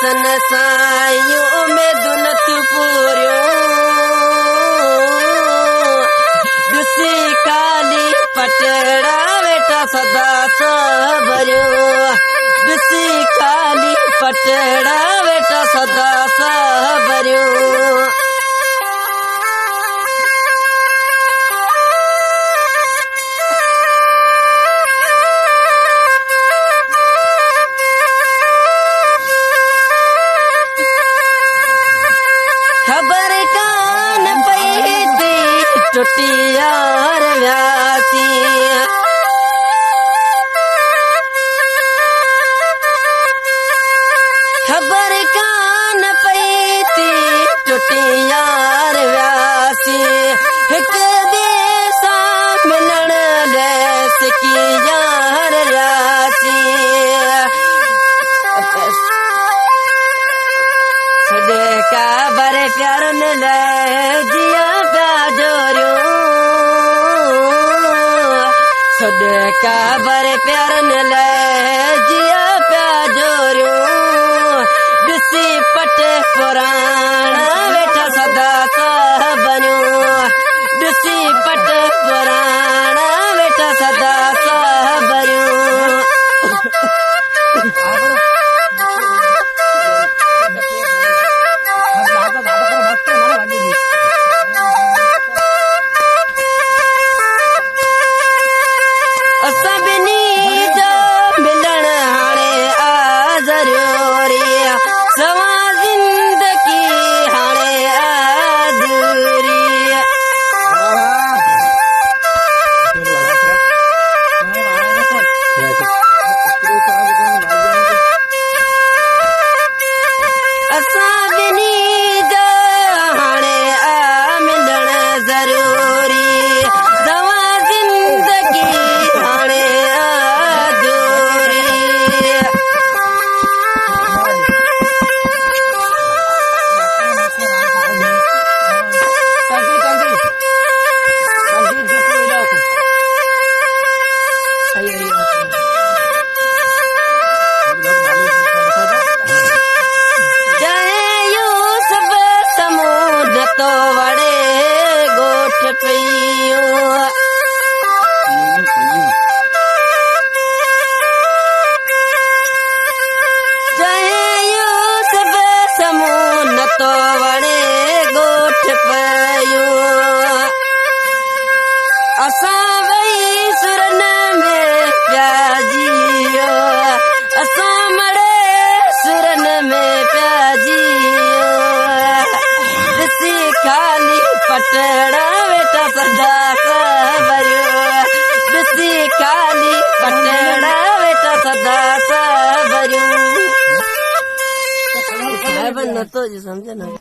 सन सायूं में दुनत पूरियूं ॾिसी काली पटड़ा वेठा सदा सबरियूं ॾिसी काली पटड़ा वेठा सदा सबरियूं खबर कान पई थी टुटी यार व्यासी खबर कान पई थी टुटी यार व्यासी हिक ॿिए सां मिलण लाइ सिकी यार व्यासी छॾे काबर प्यारन लाइ जिया पिया जोरियूं छॾे काबर प्यारन लाइ जिया पिया जोरियूं ॾिसी पट पुराणा वेठा सदा सबरियूं ॾिसी पट पुराणा वेठा सदा सबरियूं सभिनी जो मिलण हाणे आ ज़रूरी सवा ज़िंदगी हाणे अधूरी सभिनी जो हाणे आ मिलण ज़रूरी सवा ज़िंदगी हाणे अधूरी तो वड़े गोठ पियूं सब समूह न तो वड़े गोठ पियूं असां वही सुरन में प्याजियो असां मड़े सुरन में प्याजियो ॾिसी खाली पटड़ा वेठा सदा सबरियूं ॾिसी खाली पटड़ा वेठा सदा सबरियूं न तो समझ न